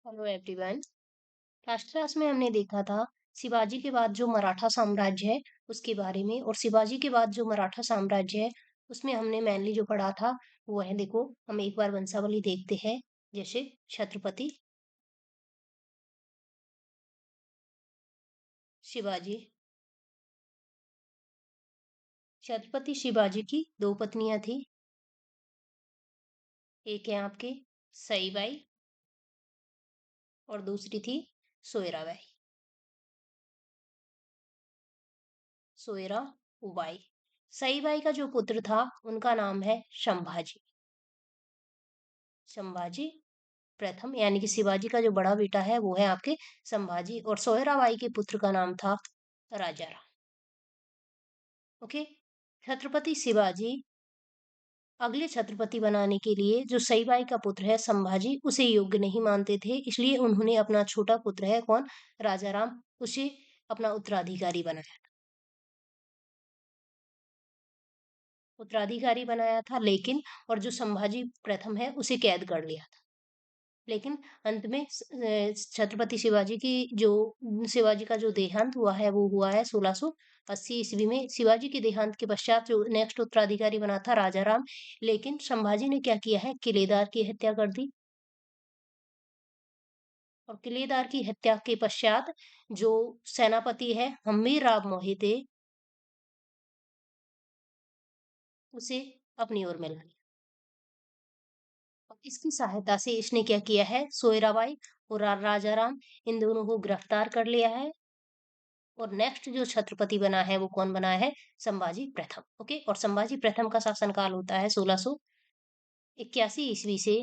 Hello everyone. Last class में हमने देखा था शिवाजी के बाद जो मराठा साम्राज्य है उसके बारे में, और शिवाजी के बाद जो मराठा साम्राज्य है उसमें हमने मेनली जो पढ़ा था वो है, देखो हम एक बार वंशावली देखते हैं। जैसे छत्रपति शिवाजी, छत्रपति शिवाजी की दो पत्नियां थी। एक है आपके सईबाई और दूसरी थी सोयराबाई, सोयराबाई। सईबाई का जो पुत्र था उनका नाम है संभाजी, संभाजी प्रथम, यानी कि शिवाजी का जो बड़ा बेटा है वो है आपके संभाजी, और सोहराबाई के पुत्र का नाम था राजाराम। ओके। छत्रपति शिवाजी अगले छत्रपति बनाने के लिए जो सईबाई का पुत्र है संभाजी उसे योग्य नहीं मानते थे, इसलिए उन्होंने अपना छोटा पुत्र है कौन, राजाराम, उसे अपना उत्तराधिकारी बनाया, उत्तराधिकारी बनाया था। लेकिन और जो संभाजी प्रथम है उसे कैद कर लिया था। लेकिन अंत में छत्रपति शिवाजी की जो शिवाजी का जो देहांत हुआ है वो हुआ है 1680 ईस्वी में। शिवाजी के देहांत के पश्चात जो नेक्स्ट उत्तराधिकारी बना था राजा राम, लेकिन संभाजी ने क्या किया है, किलेदार की हत्या कर दी। और किलेदार की हत्या के पश्चात जो सेनापति है हम्मीराव मोहिते, उसे अपनी ओर मिला लिया। और इसकी सहायता से इसने क्या किया है, सोयराबाई और राजा राम, इन दोनों को गिरफ्तार कर लिया है। और नेक्स्ट जो छत्रपति बना है वो कौन बना है, संभाजी प्रथम। ओके। और संभाजी प्रथम का शासनकाल होता है 1681 ईस्वी से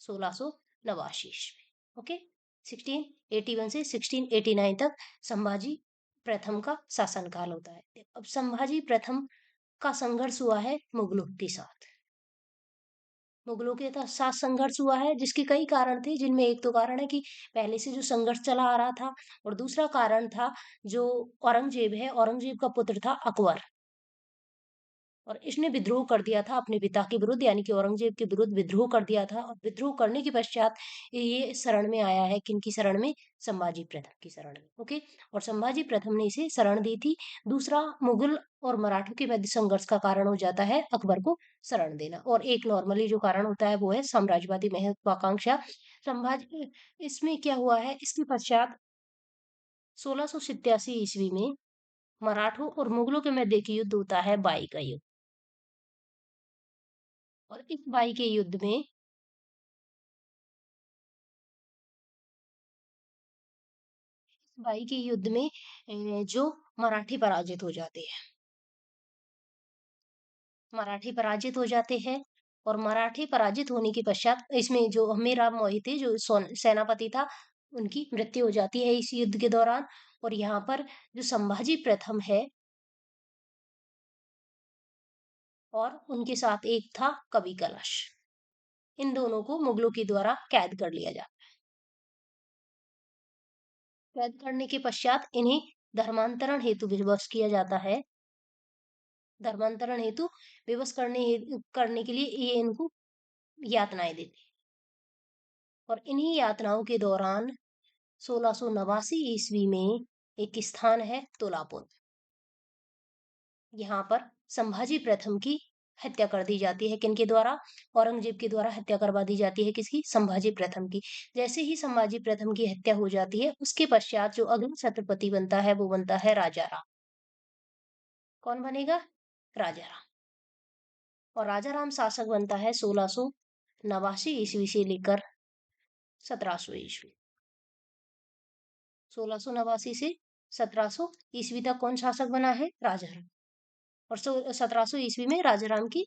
1689 ईस्वी। ओके। 1681 से 1689 तक संभाजी प्रथम का शासनकाल होता है। अब संभाजी प्रथम का संघर्ष हुआ है मुगलों के साथ, मुगलों के साथ संघर्ष हुआ है जिसके कई कारण थे, जिनमें एक तो कारण है कि पहले से जो संघर्ष चला आ रहा था, और दूसरा कारण था जो औरंगजेब है, औरंगजेब का पुत्र था अकबर, और इसने विद्रोह कर दिया था अपने पिता के विरुद्ध, यानी कि औरंगजेब के विरुद्ध विद्रोह कर दिया था। और विद्रोह करने के पश्चात ये शरण में आया है, किनकी शरण में, संभाजी प्रथम की शरण में। ओके। और संभाजी प्रथम ने इसे शरण दी थी। दूसरा, मुगल और मराठों के मध्य संघर्ष का कारण हो जाता है अकबर को शरण देना। और एक नॉर्मली जो कारण होता है वो है साम्राज्यवादी महत्वाकांक्षा। संभाजी, इसमें क्या हुआ है, इसके पश्चात 1687 ईस्वी में मराठों और मुगलों के मध्य एक युद्ध होता है, बाई का युद्ध। और इस बाई के युद्ध में, बाई के युद्ध में जो मराठी पराजित हो जाते हैं, मराठी पराजित हो जाते हैं। और मराठी पराजित होने के पश्चात इसमें जो हम्मीराव मोहिते जो सेनापति था, उनकी मृत्यु हो जाती है इस युद्ध के दौरान। और यहाँ पर जो संभाजी प्रथम है और उनके साथ एक था कवि कलश, इन दोनों को मुगलों के द्वारा कैद कर लिया जाता है। कैद करने के पश्चात इन्हें धर्मांतरण हेतु विवश किया जाता है। धर्मांतरण हेतु विवश करने के लिए ये इनको यातनाएं देते हैं। और इन्हीं यातनाओं के दौरान 1689 ईस्वी में एक स्थान है तुलापुर, यहाँ पर संभाजी प्रथम की हत्या कर दी जाती है। किनके द्वारा, औरंगजेब के द्वारा हत्या करवा दी जाती है, किसकी, संभाजी प्रथम की। जैसे ही संभाजी प्रथम की हत्या हो जाती है उसके पश्चात जो अगला छत्रपति बनता है वो बनता है राजा राम। कौन बनेगा, राजा राम। और राजा राम शासक बनता है 1689 ईस्वी से लेकर 1700 ईस्वी, 1689 से 1700 ईस्वी तक कौन शासक बना है, राजाराम। और 1700 ईस्वी में राजाराम की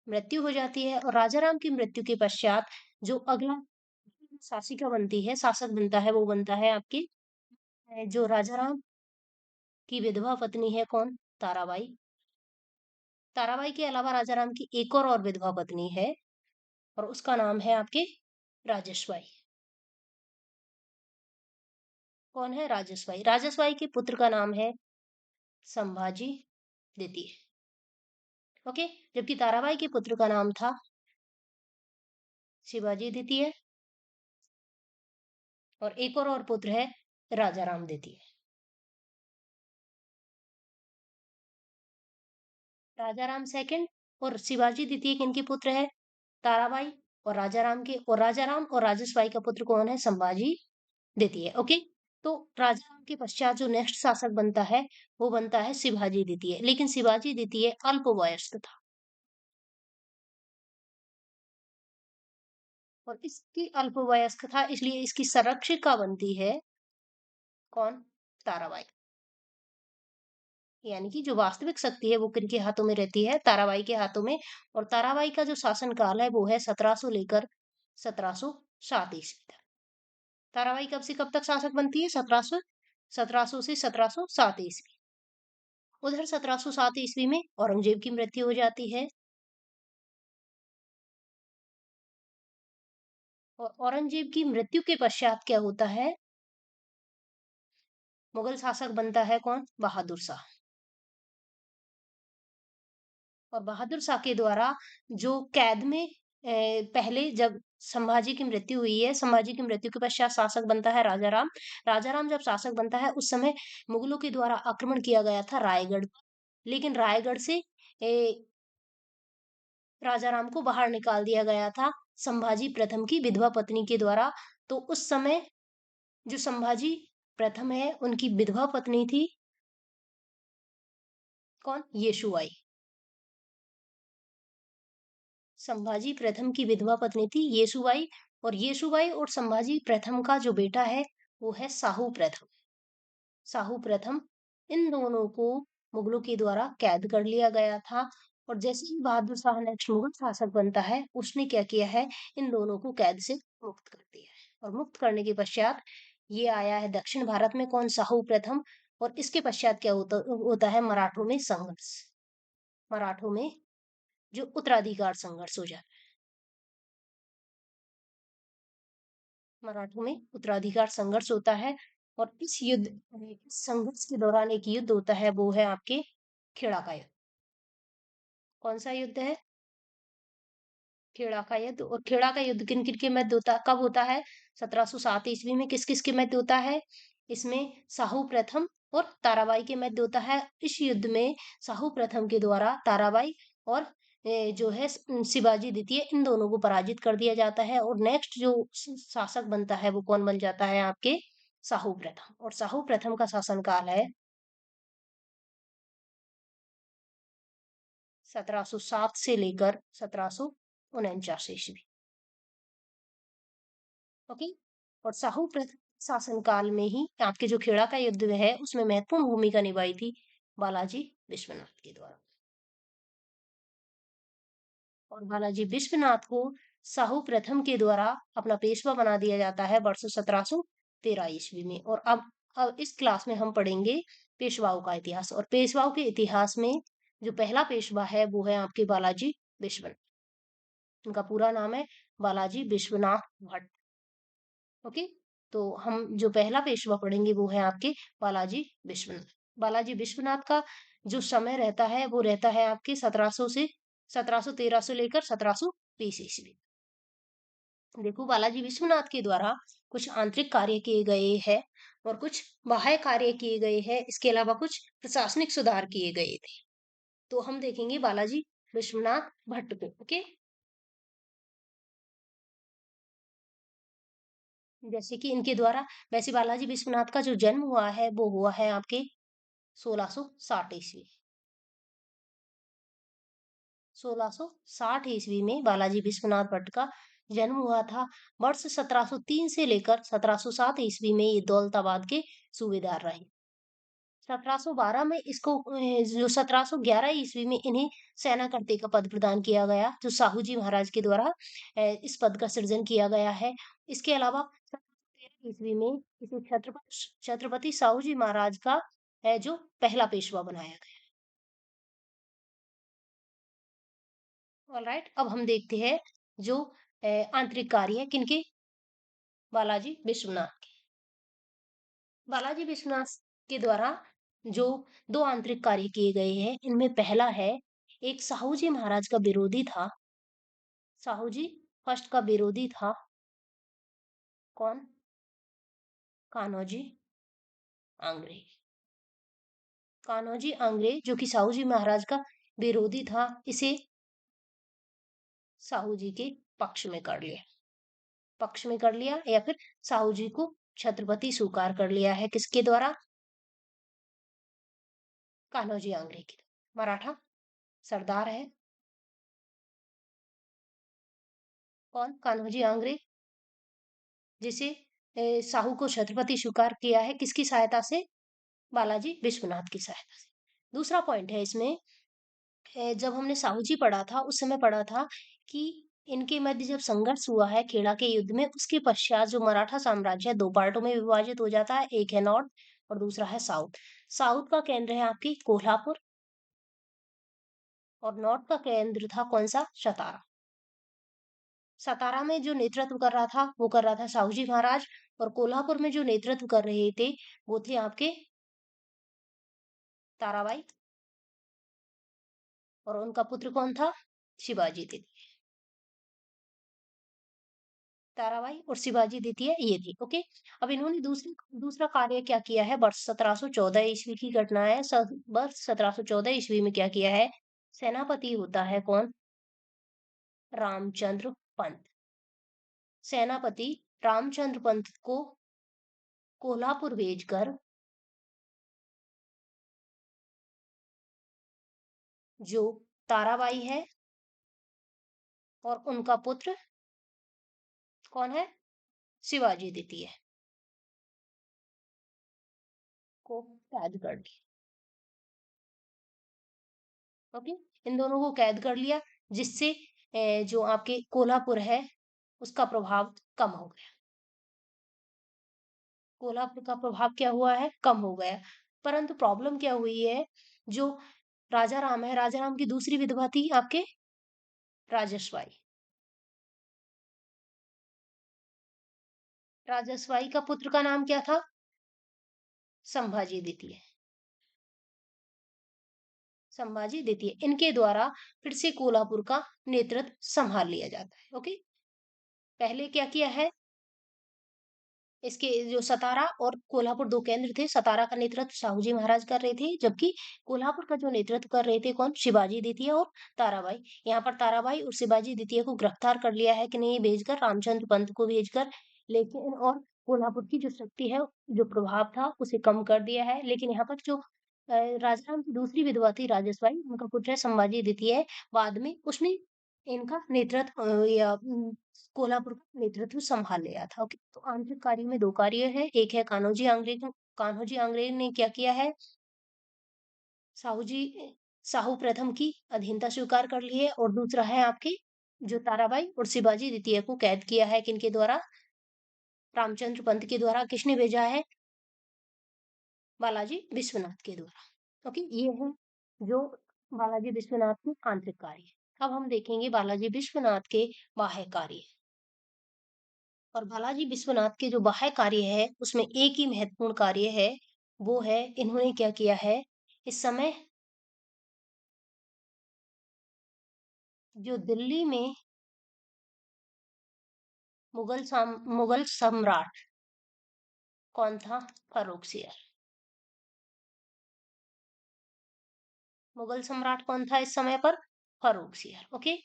मृत्यु हो जाती है। और राजाराम की मृत्यु के पश्चात जो अगला शासिका बनती है, शासक बनता है, वो बनता है आपकी जो राजाराम की विधवा पत्नी है, कौन, ताराबाई। ताराबाई के अलावा राजाराम की एक और विधवा पत्नी है, और उसका नाम है आपके राजसबाई। कौन है, राजसबाई। राजसबाई के पुत्र का नाम है संभाजी द्वितीय। ओके। जबकि ताराबाई के पुत्र का नाम था शिवाजी द्वितीय। और एक और पुत्र है राजा राम द्वितीय। राजा राम सेकंड और शिवाजी द्वितीय किनके पुत्र है? ताराबाई और राजा राम के, और राजा राम और राजसबाई का पुत्र कौन है? संभाजी द्वितीय। ओके। तो राजा राम के पश्चात जो नेक्स्ट शासक बनता है वो बनता है शिवाजी द्वितीय, लेकिन शिवाजी द्वितीय अल्पवयस्क था और इसकी अल्पवयस्क था, इसलिए इसकी संरक्षिका बनती है कौन? ताराबाई। यानी कि जो वास्तविक शक्ति है वो किनके हाथों में रहती है? ताराबाई के हाथों में। और ताराबाई का जो शासन काल है वो है 1700 लेकर 1707 ईस्वी तक। ताराबाई कब से कब तक शासक बनती है? 1700 से 1707 ईस्वी। उधर 1707 ईस्वी में औरंगजेब की मृत्यु हो जाती है और औरंगजेब की मृत्यु के पश्चात क्या होता है? मुगल शासक बनता है कौन? बहादुर शाह। और बहादुर शाह के द्वारा जो कैद में पहले जब संभाजी की मृत्यु हुई है, संभाजी की मृत्यु के पश्चात शासक बनता है राजा राम। राजा राम जब शासक बनता है उस समय मुगलों के द्वारा आक्रमण किया गया था रायगढ़ पर, लेकिन रायगढ़ से राजा राम को बाहर निकाल दिया गया था संभाजी प्रथम की विधवा पत्नी के द्वारा। तो उस समय जो संभाजी प्रथम है उनकी विधवा पत्नी थी कौन? येशुबाई। संभाजी प्रथम की विधवा पत्नी थी येसुबाई। और येसुबाई और संभाजी प्रथम का जो बेटा है वो है साहू प्रथम। साहू प्रथम, इन दोनों को मुगलों के द्वारा कैद कर लिया गया था। और जैसे ही बहादुर शाह नेक्स्ट मुगल शासक बनता है उसने क्या किया है? इन दोनों को कैद से मुक्त कर दिया है। और मुक्त करने के पश्चात ये आया है दक्षिण भारत में कौन? साहू प्रथम। और इसके पश्चात क्या होता है? मराठों में संघर्ष। मराठों में जो उत्तराधिकार संघर्ष हो जाता है। मराठों में उत्तराधिकार संघर्ष होता है। और इस संघर्ष के दौरान एक युद्ध होता है वो है आपके खेड़ा का युद्ध। कौन सा युद्ध है? खेड़ा का युद्ध। और खेड़ा का युद्ध किन किन के मध्य होता, कब होता है? 1707 ईस्वी में। किस किस के मध्य होता है? इसमें साहू प्रथम और ताराबाई के मध्य होता है। इस युद्ध में साहू प्रथम के द्वारा ताराबाई और जो है शिवाजी द्वितीय, इन दोनों को पराजित कर दिया जाता है। और नेक्स्ट जो शासक बनता है वो कौन बन जाता है? आपके साहू प्रथम। और साहू प्रथम का शासनकाल है 1707 से लेकर 1749 ईस्वी। ओके। और साहू प्रथम शासनकाल में ही आपके जो खेड़ा का युद्ध है उसमें महत्वपूर्ण भूमिका निभाई थी बालाजी विश्वनाथ के द्वारा। और बालाजी विश्वनाथ को साहू प्रथम के द्वारा अपना पेशवा बना दिया जाता है वर्ष 1713 ईस्वी में। और अब इस क्लास में हम पढ़ेंगे पेशवाओं का इतिहास। और पेशवाओं के इतिहास में जो पहला पेशवा है वो है आपके बालाजी विश्वनाथ। उनका पूरा नाम है बालाजी विश्वनाथ भट्ट। ओके। तो हम जो पहला पेशवा पढ़ेंगे वो है आपके बालाजी विश्वनाथ। बालाजी विश्वनाथ का जो समय रहता है वो रहता है आपके 1713 से लेकर 1720 ईस्वी। देखो बालाजी विश्वनाथ के द्वारा कुछ आंतरिक कार्य किए गए हैं और कुछ बाह्य कार्य किए गए हैं। इसके अलावा कुछ प्रशासनिक सुधार किए गए थे। तो हम देखेंगे बालाजी विश्वनाथ भट्ट को। ओके। जैसे कि इनके द्वारा, वैसे बालाजी विश्वनाथ का जो जन्म हुआ है वो हुआ है आपके 1660 ईस्वी। 1660 ईस्वी में बालाजी विश्वनाथ भट्ट का जन्म हुआ था। वर्ष 1703 से लेकर 1707 ईस्वी में ये दौलताबाद के सूबेदार रहे। 1712 में इसको जो 1711 ईस्वी में इन्हें सेना कर्ते का पद प्रदान किया गया, जो साहू जी महाराज के द्वारा इस पद का सृजन किया गया है। इसके अलावा 1713 ईस्वी में इसे छत्रपति छत्रपति साहू जी महाराज का जो पहला पेशवा बनाया गया। ऑलराइट, अब हम देखते हैं जो आंतरिक कार्य है किनके? बालाजी विश्वनाथ के। बालाजी विश्वनाथ के द्वारा जो दो आंतरिक कार्य किए गए हैं इनमें पहला है, एक साहू जी महाराज का विरोधी था। साहू जी फर्स्ट का विरोधी था कौन? कान्होजी आंग्रे। कान्होजी आंग्रे जो कि साहू जी महाराज का विरोधी था, इसे साहू जी के पक्ष में कर लिया, पक्ष में कर लिया, या फिर साहू जी को छत्रपति स्वीकार कर लिया है, किसके द्वारा? कान्होजी आंग्रे की। मराठा सरदार है कौन? कान्होजी आंग्रे, जिसे साहू को छत्रपति स्वीकार किया है, किसकी सहायता से? बालाजी विश्वनाथ की सहायता से। दूसरा पॉइंट है इसमें, जब हमने साहू जी पढ़ा था उस समय पढ़ा था कि इनके मध्य जब संघर्ष हुआ है खेड़ा के युद्ध में, उसके पश्चात जो मराठा साम्राज्य है दो पार्टों में विभाजित हो जाता है, एक है नॉर्थ और दूसरा है साउथ। साउथ का केंद्र है आपकी कोल्हापुर, और नॉर्थ का केंद्र था कौन सा? सतारा। सतारा में जो नेतृत्व कर रहा था वो कर रहा था साहू जी महाराज, और कोल्हापुर में जो नेतृत्व कर रहे थे वो थे आपके ताराबाई, और उनका पुत्र कौन था? शिवाजी द्वितीय। ताराबाई और शिवाजी द्वितीय ये थे। ओके, अब इन्होंने दूसरा कार्य क्या किया है? वर्ष 1714 ईस्वी की घटना है। वर्ष 1714 ईस्वी में क्या किया है? सेनापति होता है कौन? रामचंद्र पंत। सेनापति रामचंद्र पंत को कोल्हापुर भेजकर जो ताराबाई है और उनका पुत्र कौन है? शिवाजी द्वितीय को कैद कर लिया। ओके, इन दोनों को कैद कर लिया, जिससे जो आपके कोल्हापुर है उसका प्रभाव कम हो गया। कोल्हापुर का प्रभाव क्या हुआ है? कम हो गया। परंतु प्रॉब्लम क्या हुई है? जो राजा राम है, राजा राम की दूसरी विधवा थी आपके राजसवाई। राजसवाई का पुत्र का नाम क्या था? संभाजी द्वितीय। संभाजी द्वितीय, इनके द्वारा फिर से कोल्हापुर का नेतृत्व संभाल लिया जाता है। ओके, पहले क्या किया है? इसके जो सतारा और कोल्हापुर दो केंद्र थे, सतारा का नेतृत्व साहू जी महाराज कर रहे थे, जबकि कोल्हापुर का जो नेतृत्व कर रहे थे कौन? शिवाजी द्वितीय और ताराबाई। यहाँ पर ताराबाई और शिवाजी द्वितीय को गिरफ्तार कर लिया है कि नहीं भेजकर, रामचंद्र पंत को भेजकर, लेकिन और कोल्हापुर की जो शक्ति है, जो प्रभाव था उसे कम कर दिया है। लेकिन यहाँ पर जो राजाराम की दूसरी विधवा थी राजसवाई, उनका पुत्र है संभाजी द्वितीय, बाद में उसने इनका नेतृत्व कोल्हापुर का नेतृत्व संभाल लिया था। ओके, तो आंतरिक कार्य में दो कार्य है, एक है कान्होजी आंग्रे ने क्या किया है? साहू जी साहू प्रथम की अधीनता स्वीकार कर ली है, और दूसरा है आपके जो ताराबाई और शिवाजी द्वितीय को कैद किया है, किनके द्वारा? रामचंद्र पंत के द्वारा। किसने भेजा है? बालाजी विश्वनाथ के द्वारा। ओके, ये है जो बालाजी विश्वनाथ के आंतरिक कार्य। अब हम देखेंगे बालाजी विश्वनाथ के बाह्य कार्य। और बालाजी विश्वनाथ के जो बाह्य कार्य है उसमें एक ही महत्वपूर्ण कार्य है, वो है इन्होंने क्या किया है इस समय? जो दिल्ली में मुगल सम्राट कौन था? फर्रुखसियर। मुगल सम्राट कौन था इस समय पर? फर्रुखसियर। ओके,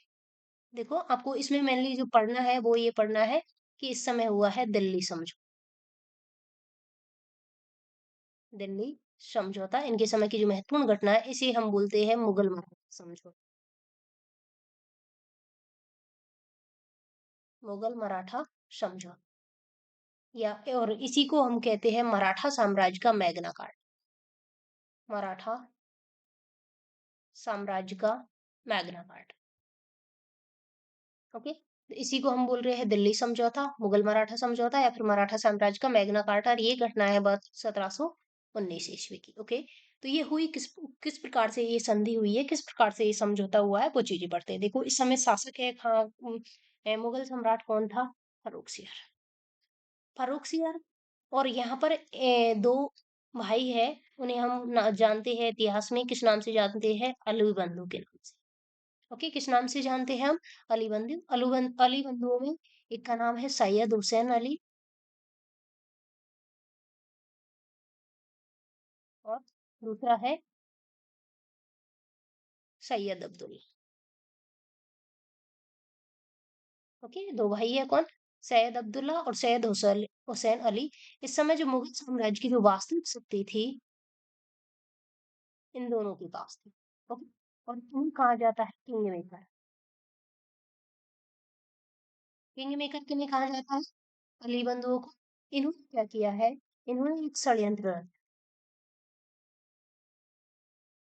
देखो आपको इसमें मेनली जो पढ़ना है वो ये पढ़ना है कि इस समय हुआ है दिल्ली समझौता। दिल्ली समझौता इनके समय की जो महत्वपूर्ण घटना है, इसे हम बोलते हैं मुगल मराठा समझौता। मुगल मराठा समझौता, या और इसी को हम कहते हैं मराठा साम्राज्य का मैग्ना कार्टा। मराठा साम्राज्य का मैग्ना कार्टा। ओके, तो इसी को हम बोल रहे हैं दिल्ली समझौता, मुगल मराठा समझौता, या फिर मराठा साम्राज्य का मैग्ना कार्टा। और ये घटना है बस 1719 ईस्वी की। ओके, तो ये हुई किस किस प्रकार से ये संधि हुई है, किस प्रकार से ये समझौता हुआ है, वो चीजें पढ़ते हैं। देखो इस समय शासक है मुगल सम्राट कौन था? फर्रुखसियर। फर्रुखसियर, और यहाँ पर दो भाई है, उन्हें हम जानते हैं इतिहास में किस नाम से जानते हैं? अली बंधु के नाम से। ओके, किस नाम से जानते हैं हम? अली बंधु। अली बंधुओं में एक का नाम है सैयद हुसैन अली, दूसरा है सैयद अब्दुल्ला। ओके, दो भाई है कौन? सैयद अब्दुल्ला और सैयद हुसैन हुसैन अली। इस समय जो मुगल साम्राज्य की जो वास्तविक शक्ति थी, इन दोनों के पास थी। ओके, और इन्हें कहा जाता है किंग मेकर। किंग मेकर किन्हें कहा जाता है? अली बंधुओं को। इन्होंने क्या किया है? इन्होंने एक षड्यंत्र रचा,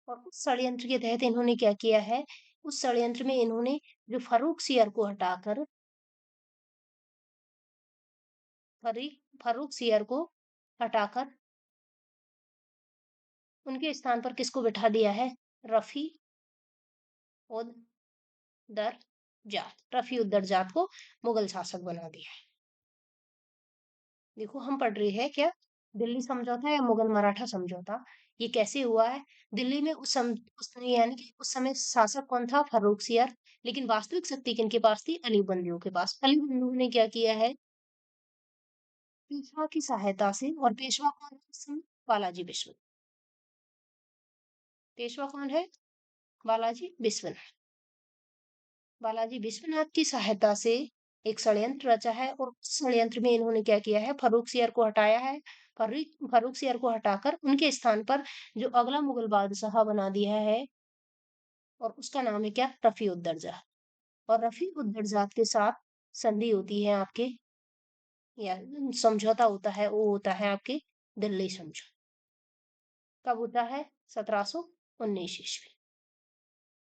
और उस षड्यंत्र के तहत इन्होंने क्या किया है? उस षड्यंत्र में इन्होंने जो फारूक सियर को हटाकर फारूक सियर को हटाकर उनके स्थान पर किसको बिठा दिया है? रफी उद दर जात। रफी उद दर जात को मुगल शासक बना दिया है। देखो, हम पढ़ रहे हैं क्या? दिल्ली समझौता या मुगल मराठा समझौता। ये कैसे हुआ है? दिल्ली में यानी कि उस समय शासक कौन था? फारूक सियर। लेकिन वास्तविक शक्ति किनके पास थी? अली बंधुओं के पास। अली बंधुओं ने क्या किया है? पेशवा की सहायता से, और पेशवा कौन है इस समय? बालाजी विश्वनाथ। पेशवा कौन है? बालाजी विश्वनाथ। बालाजी विश्वनाथ की सहायता से एक षड्यंत्र रचा है, और उस षड्यंत्र में इन्होंने क्या किया है? फारूक सियर को हटाया है। फारूक सियर को हटाकर उनके स्थान पर जो अगला मुगल बादशाह बना दिया है, और उसका नाम है क्या? रफी उद्दर्जा। और रफी उद्दर्जा के साथ संधि होती है आपके, या समझौता होता है, वो होता है आपके दिल्ली समझौता। कब होता है? 1719 ईस्वी।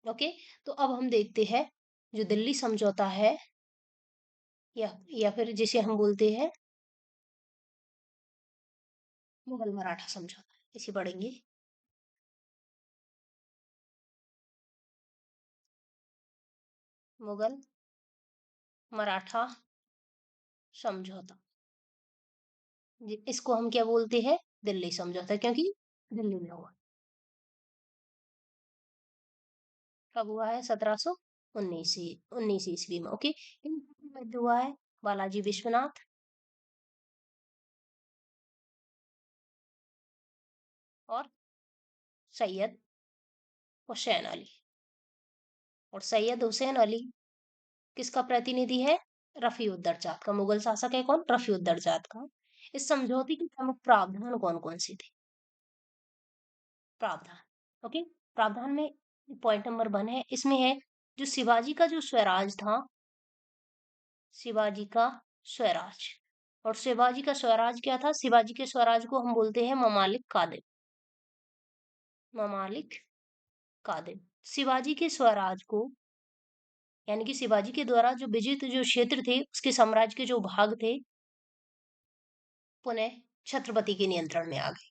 ओके, तो अब हम देखते हैं जो दिल्ली समझौता है, या फिर जिसे हम बोलते हैं मुगल मराठा समझौता, इसे पढ़ेंगे। मुगल मराठा समझौता, इसको हम क्या बोलते हैं? दिल्ली समझौता, क्योंकि दिल्ली में हुआ। कब हुआ है? 1719 ईस्वी में। ओके, इन मध्य हुआ है बालाजी विश्वनाथ और सैयद हुसैन अली। और सैयद हुसैन अली किसका प्रतिनिधि है? रफी उद्दरजात का। मुगल शासक है कौन? रफी उद्दरजात का। इस समझौते के प्रमुख प्रावधान कौन कौन से थे? प्रावधान। ओके, प्रावधान में पॉइंट नंबर 1 है, इसमें है जो शिवाजी का जो स्वराज था, शिवाजी का स्वराज। और शिवाजी का स्वराज क्या था? शिवाजी के स्वराज को हम बोलते हैं ममालिक कादिर। ममालिक कादिर। शिवाजी के स्वराज को, यानी कि शिवाजी के द्वारा जो विजित जो क्षेत्र थे, उसके साम्राज्य के जो भाग थे, पुनः छत्रपति के नियंत्रण में आ गए।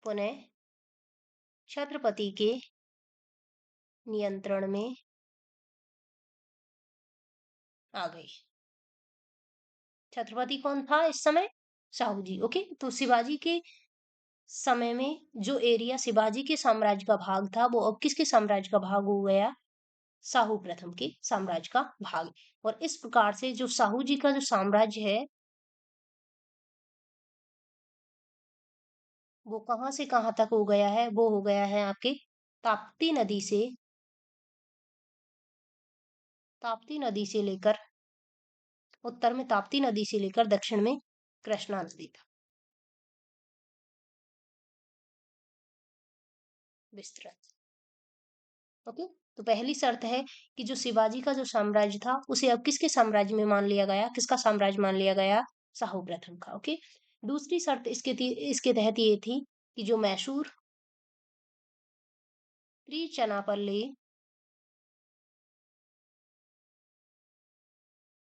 पुनः छत्रपति के नियंत्रण में आ गई। छत्रपति कौन था इस समय? शाहू जी। ओके, तो शिवाजी के समय में जो एरिया शिवाजी के साम्राज्य का भाग था, वो अब किसके साम्राज्य का भाग हो गया? शाहू प्रथम के साम्राज्य का भाग। और इस प्रकार से जो शाहू जी का जो साम्राज्य है, वो कहां से कहां तक हो गया है? वो हो गया है आपके ताप्ती नदी से, ताप्ती नदी से लेकर, उत्तर में ताप्ती नदी से लेकर दक्षिण में कृष्णा नदी तक विस्तृत। ओके, तो पहली शर्त है कि जो शिवाजी का जो साम्राज्य था, उसे अब किसके साम्राज्य में मान लिया गया? किसका साम्राज्य मान लिया गया? शाहू प्रथम का। ओके, दूसरी शर्त इसके तहत ये थी कि जो मैसूर, त्रिचनापल्ली,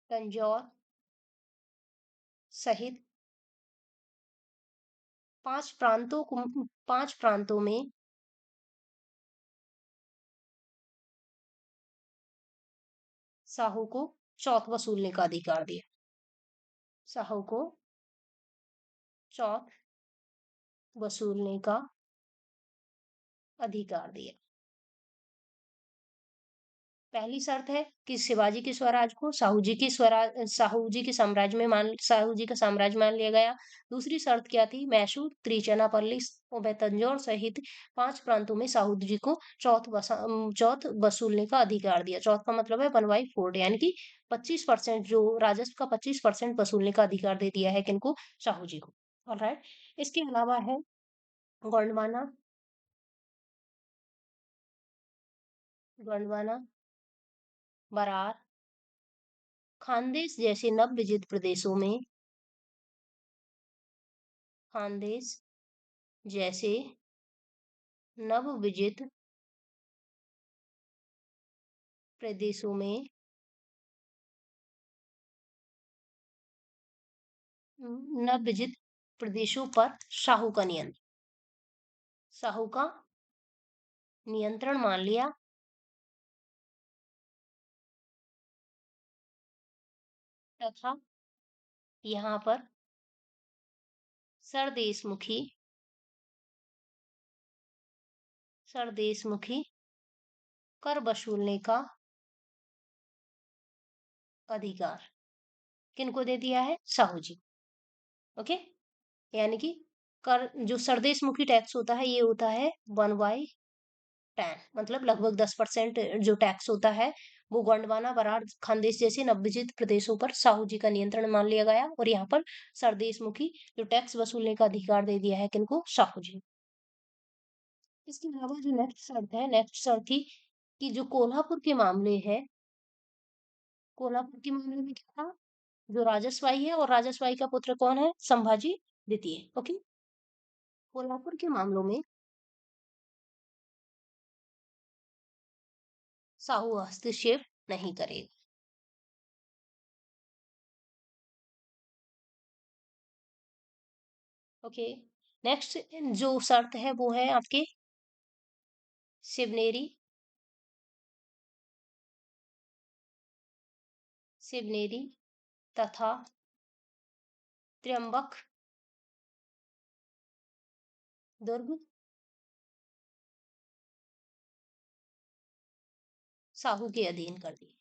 तंजौर सहित पांच प्रांतों में शाहू को चौथ वसूलने का अधिकार दिया। शाहू को चौथ वसूलने का अधिकार दिया। पहली शर्त है कि शिवाजी के स्वराज को साहू जी के साम्राज्य में साहू जी का साम्राज्य मान लिया गया। दूसरी शर्त क्या थी? मैसूर, त्रिचनापल्ली व तंजौर सहित 5 प्रांतों में साहू जी को चौथ वसूलने का अधिकार दिया। चौथ का मतलब है 1/4 यानी कि 25% जो राजस्व का 25% वसूलने का अधिकार दे दिया है किनको? साहू जी को। ऑलराइट। इसके अलावा है गोंडवाना, गोंडवाना, बरार, खानदेश जैसे नवविजित प्रदेशों में, खानदेश जैसे नवविजित प्रदेशों में नवविजित प्रदेशों पर शाहू का नियंत्रण शाहू का नियंत्रण मान लिया तथा यहाँ पर सरदेशमुखी सरदेशमुखी कर वसूलने का अधिकार किनको दे दिया है? साहू जी। ओके, यानी कि कर जो सरदेशमुखी टैक्स होता है ये होता है 1/10, मतलब लगभग 10% जो टैक्स होता है वो गोंडवाना, बराड़, खानदेश जैसे नवविजित प्रदेशों पर साहू जी का नियंत्रण मान लिया गया और यहाँ पर सरदेशमुखी जो टैक्स वसूलने का अधिकार दे दिया है किनको? साहू जी। इसके अलावा जो नेक्स्ट शर्त थी कि जो कोल्हापुर के मामले है, कोल्हापुर के मामले में क्या था? जो राजस्वाई है और राजस्वाई का पुत्र कौन है? संभाजी द्वितीय। ओके, कोल्हापुर के मामलों में साहू हस्तक्षेप नहीं करेगा। ओके, नेक्स्ट जो शर्त है वो है आपके शिवनेरी, शिवनेरी तथा त्र्यंबक दुर्ग साहू के अधीन कर दिए,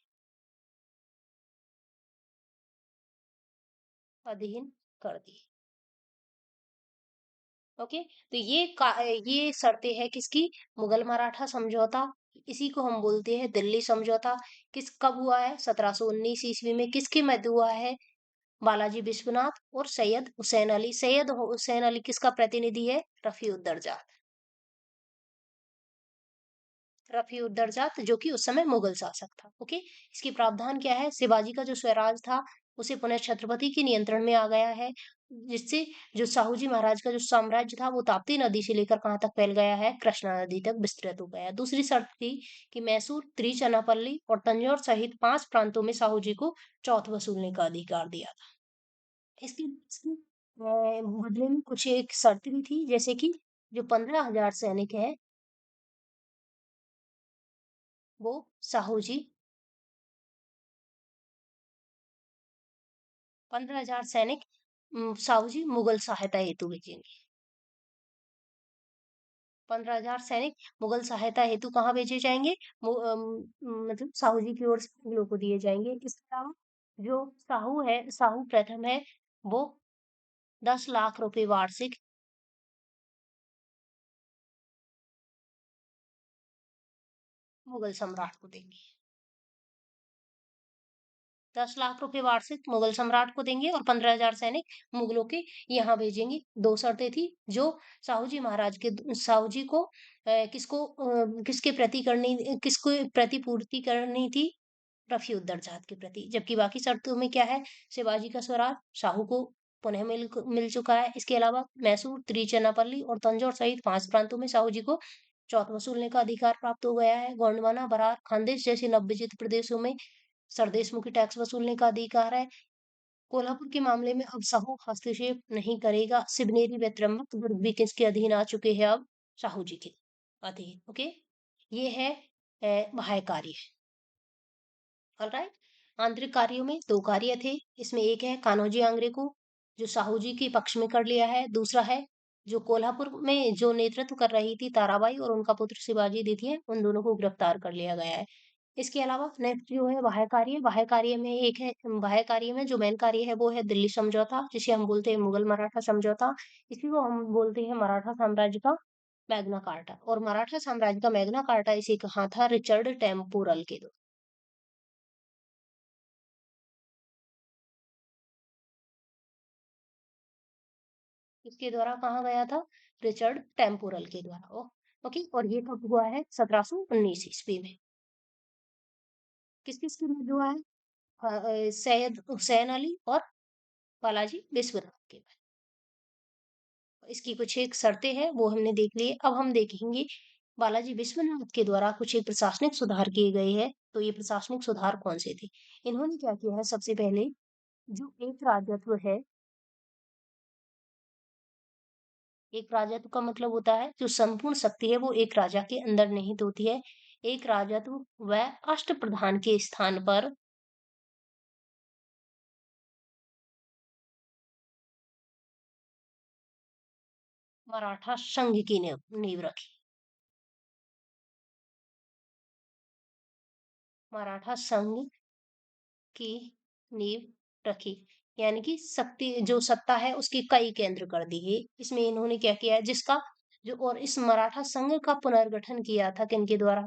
अधीन कर दिए। ओके, तो ये शर्तें हैं किसकी? मुगल मराठा समझौता, इसी को हम बोलते हैं दिल्ली समझौता। किस कब हुआ है? 1719 ईस्वी में। किसके मध्य हुआ है? बालाजी विश्वनाथ और सैयद हुसैन अली। सैयद हुसैन अली किसका प्रतिनिधि है? रफीउद्दर्जा, रफीउद्दर्जा जो कि उस समय मुगल शासक था। ओके, इसकी प्रावधान क्या है? शिवाजी का जो स्वराज था उसे पुनः छत्रपति के नियंत्रण में आ गया है, जिससे जो साहू जी महाराज का जो साम्राज्य था वो ताप्ती नदी से लेकर कहाँ तक फैल गया है? कृष्णा नदी तक विस्तृत हो गया। दूसरी शर्त थी कि मैसूर, त्रिचनापल्ली और तंजौर सहित 5 प्रांतों में साहू जी को चौथ वसूलने का अधिकार दिया था। इसकी बदले में कुछ एक शर्त भी थी, जैसे कि जो 15,000 सैनिक है वो साहू जी 15,000 सैनिक साहू जी मुगल सहायता हेतु भेजेंगे। 15,000 सैनिक मुगल सहायता हेतु कहाँ भेजे जाएंगे? मतलब साहू जी की ओर से मुगलों को दिए जाएंगे। इसके अलावा जो साहू प्रथम है वो 10 लाख रुपए वार्षिक मुगल सम्राट को देंगे। 10 लाख रुपए वार्षिक मुगल सम्राट को देंगे और 15,000 सैनिक मुगलों के यहाँ भेजेंगे। 2 शर्तें थी जो साहू जी को किसको प्रतिपूर्ति करनी थी? रफीउद्दर्जात के प्रति। जबकि बाकी शर्तों में क्या है? शिवाजी का स्वराज साहू को पुनः मिल चुका है। इसके अलावा मैसूर, त्रिचनापल्ली और तंजौर सहित 5 प्रांतों में साहू जी को चौथ वसूलने का अधिकार प्राप्त हो गया है। गोंडवाना, बरार, खानदेश जैसे नवविजित प्रदेशों में सरदेशमुखी टैक्स वसूलने का अधिकार है। कोल्हापुर के मामले में अब साहू हस्तक्षेप नहीं करेगा। सिवनेरी व त्र्यंबक दुर्ग भी किसके अधीन आ चुके हैं? अब साहू जी के अधीन। ओके, ये है बाह्य कार्य। ऑलराइट। आंतरिक कार्यों में 2 कार्य थे। इसमें एक है कान्होजी आंग्रे को जो साहू जी के पक्ष में कर लिया है। दूसरा है जो कोल्हापुर में जो नेतृत्व कर रही थी ताराबाई और उनका पुत्र शिवाजी द्वितीय, उन दोनों को गिरफ्तार कर लिया गया है। इसके अलावा नेक्स्ट जो है बाह्य कार्य, बाह्य कार्य में एक है, बाह्य कार्य में जो मेन कार्य है वो है दिल्ली समझौता, जिसे हम बोलते हैं मुगल मराठा समझौता। इसी को हम बोलते हैं मराठा साम्राज्य का मैग्ना कार्टा। और मराठा साम्राज्य का मैग्ना कार्टा इसे कहा था रिचर्ड टेम्पोरल के द्वारा। इसके द्वारा कहा गया था, रिचर्ड टेम्पोरल के द्वारा। ओके, और ये कब हुआ है? 1719 ईस्वी में। किस किस के लिए हुआ है? सैयद हुसैन अली और बालाजी विश्वनाथ के। इसकी कुछ एक शर्तें हैं वो हमने देख ली है। अब हम देखेंगे बालाजी विश्वनाथ के द्वारा कुछ एक प्रशासनिक सुधार किए गए हैं। तो ये प्रशासनिक सुधार कौन से थे? इन्होंने क्या किया है? सबसे पहले जो एक राजत्व है, एक राजत्व का मतलब होता है जो संपूर्ण शक्ति है वो एक राजा के अंदर निहित होती है। एक राजत्व व अष्टप्रधान के स्थान पर मराठा संघ की नींव रखी। मराठा संघ की नींव रखी, यानी कि शक्ति जो सत्ता है उसकी कई केंद्र कर दी है। इसमें इन्होंने क्या किया है? जिसका जो और इस मराठा संघ का पुनर्गठन किया था किनके द्वारा?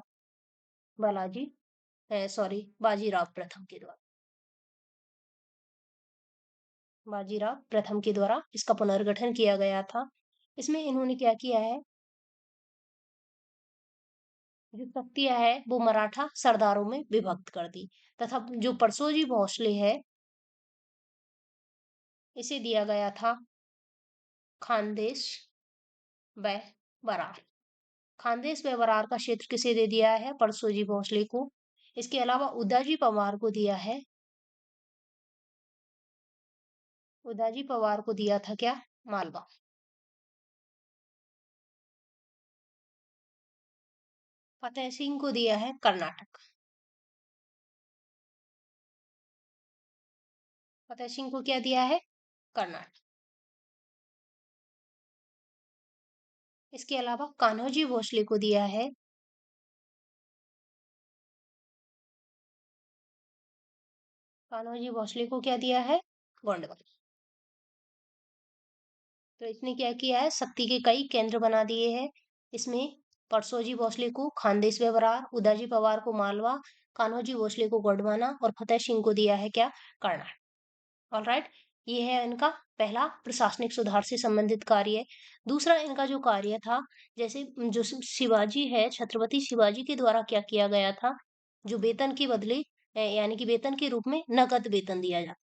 बालाजी सॉरी बाजीराव प्रथम के द्वारा। बाजीराव प्रथम के द्वारा इसका पुनर्गठन किया गया था। इसमें इन्होंने क्या किया है? जो शक्तियां है वो मराठा सरदारों में विभक्त कर दी, तथा जो परसोजी भोसले है इसे दिया गया था खानदेश व बरार। खानदेश व बरार का क्षेत्र किसे दे दिया है? परसोजी भोसले को। इसके अलावा उदाजी पवार को दिया है, उदाजी पवार को दिया था क्या? मालवा। फतेह सिंह को दिया है कर्नाटक। फतेह सिंह को क्या दिया है? कर्नाटक। इसके अलावा कान्होजी भोसले को दिया है, कान्होजी भोसले को क्या दिया है? गोंडवाना। तो इसने क्या किया है? शक्ति के कई केंद्र बना दिए हैं। इसमें परसोजी भोसले को खानदेश व बरार, उदाजी पवार को मालवा, कान्होजी भोसले को गोंडवाना और फतेह सिंह को दिया है क्या? कर्नाटक। ऑलराइट, ये है इनका पहला प्रशासनिक सुधार से संबंधित कार्य। दूसरा इनका जो कार्य था, जैसे जो शिवाजी है, छत्रपति शिवाजी के द्वारा क्या किया गया था? जो वेतन की बदले यानी कि वेतन के रूप में नगद वेतन दिया जाता,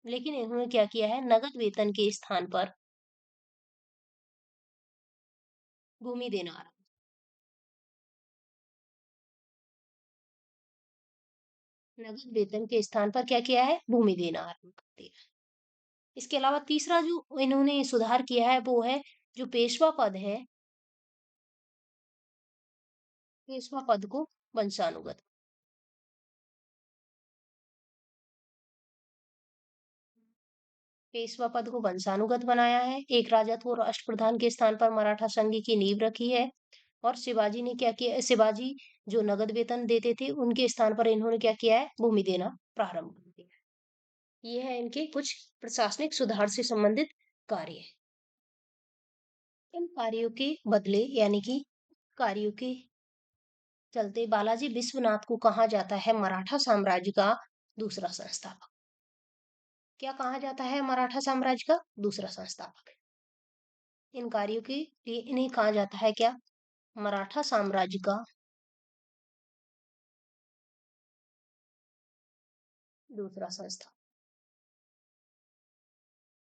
लेकिन इन्होंने क्या किया है? नगद वेतन के स्थान पर भूमि देना आरंभ। नगद वेतन के स्थान पर क्या किया है? भूमि देना आरंभ कर दिया। इसके अलावा तीसरा जो इन्होंने सुधार किया है वो है जो पेशवा पद है, पेशवा पद को वंशानुगत, पेशवा पद को वंशानुगत बनाया है। एक राजत्व और अष्टप्रधान के स्थान पर मराठा संघ की नींव रखी है। और शिवाजी ने क्या किया? शिवाजी जो नगद वेतन देते थे उनके स्थान पर इन्होंने क्या किया है? भूमि देना प्रारंभ कर दिया। ये है इनके कुछ प्रशासनिक सुधार से संबंधित कार्य। इन कार्यों के बदले यानी कि कार्यों के चलते बालाजी विश्वनाथ को कहा जाता है मराठा साम्राज्य का दूसरा संस्थापक। क्या कहा जाता है? मराठा साम्राज्य का दूसरा संस्थापक। इन कार्यों के लिए इन्हें कहा जाता है क्या? मराठा साम्राज्य का दूसरा संस्थापक।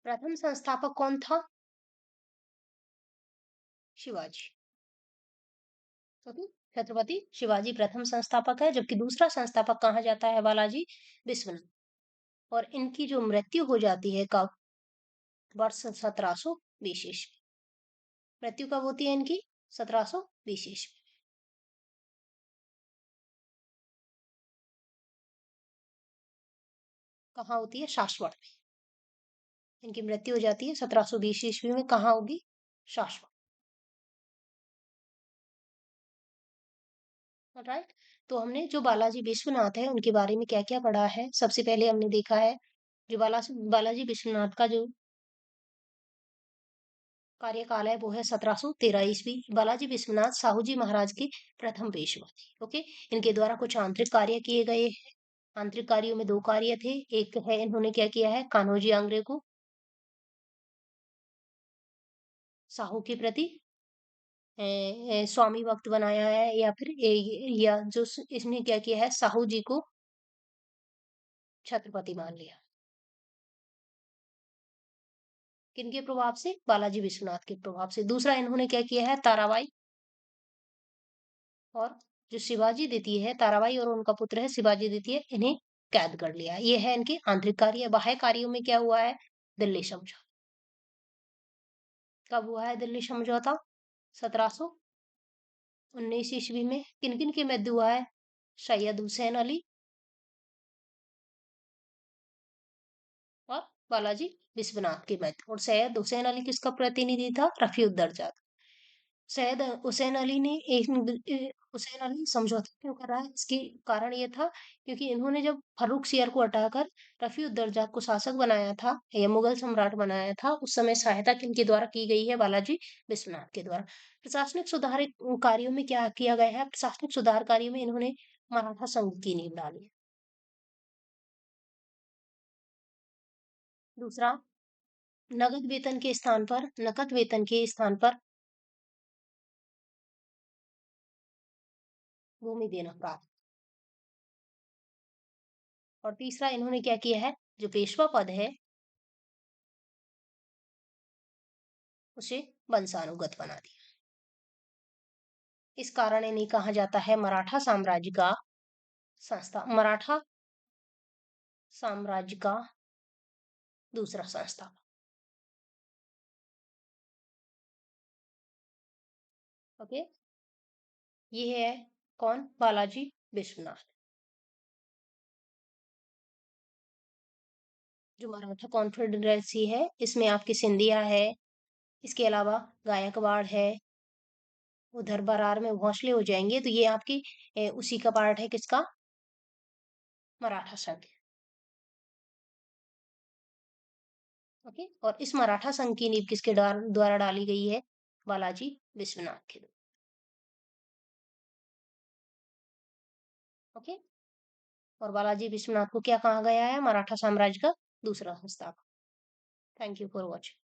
प्रथम संस्थापक कौन था? शिवाजी। ओके, छत्रपति शिवाजी प्रथम संस्थापक है, जबकि दूसरा संस्थापक कहा जाता है बालाजी विश्वनाथ। और इनकी जो मृत्यु हो जाती है कब? वर्ष 1720 ईस्वी। मृत्यु कब होती है इनकी? 1720 ईस्वी। कहाँ होती है? शाश्वत में। इनकी मृत्यु हो जाती है 1720 ईस्वी में। कहाँ होगी? शाश्वत। राइट। तो हमने जो बालाजी विश्वनाथ है उनके बारे में क्या-क्या पढ़ा है? सबसे पहले हमने देखा है जो बालाजी विश्वनाथ का जो कार्यकाल है वो है 1713 ईस्वी। बालाजी विश्वनाथ साहू जी महाराज के प्रथम पेशवा थे। ओके, इनके द्वारा कुछ आंतरिक कार्य किए गए हैं। आंतरिक कार्यों में 2 कार्य थे। एक है इन्होंने क्या किया है, कान्होजी आंग्रे को साहू के प्रति स्वामी भक्त बनाया है, या फिर या जो इसने क्या किया है, साहू जी को छत्रपति मान लिया। किनके प्रभाव से? बालाजी विश्वनाथ के प्रभाव से। दूसरा इन्होंने क्या किया है, ताराबाई और जो शिवाजी द्वितीय है, ताराबाई और उनका पुत्र है शिवाजी द्वितीय, इन्हें कैद कर लिया। ये है इनके आंतरिक कार्य। बाह्य कार्यों में क्या हुआ है? दिल्ली समझौता। कब हुआ है दिल्ली समझौता? 1719 ईस्वी में। किन किन के मध्य हुआ है? सैयद हुसैन अली और बालाजी विश्वनाथ के मध्य। और सैयद हुसैन अली किसका प्रतिनिधि था? रफीउद्दर्जा। सैयद हुसैन अली ने हुसैन अली समझौता क्यों करा है? इसके कारण ये था क्योंकि इन्होंने जब फर्रुख सियर को हटाकर रफीउद्दर्जा को शासक बनाया था या मुगल सम्राट बनाया था, उस समय सहायता किनके द्वारा की गई है? बालाजी विश्वनाथ के द्वारा। प्रशासनिक सुधार कार्यों में क्या किया गया है? प्रशासनिक सुधार कार्यों में इन्होंने मराठा संघ की नींव डाली है। दूसरा, नकद वेतन के स्थान पर भूमि देना प्राप्त। और तीसरा इन्होंने क्या किया है, जो पेशवा पद है उसे वंशानुगत बना दिया। इस कारण इन्हें कहा जाता है मराठा साम्राज्य का दूसरा संस्थापक। ओके, ये है कौन? बालाजी विश्वनाथ। जो मराठा कॉन्फेडरेसी है इसमें आपके सिंधिया है, इसके अलावा गायकवाड़ है, उधर बरार में भोंसले हो जाएंगे, तो ये आपकी उसी का पार्ट है। किसका? मराठा संघ। ओके, और इस मराठा संघ की नींव किसके द्वारा डाली गई है? बालाजी विश्वनाथ के द्वारा। ओके, और बालाजी विश्वनाथ को क्या कहा गया है? मराठा साम्राज्य का दूसरा संस्थापक। Thank you for watching.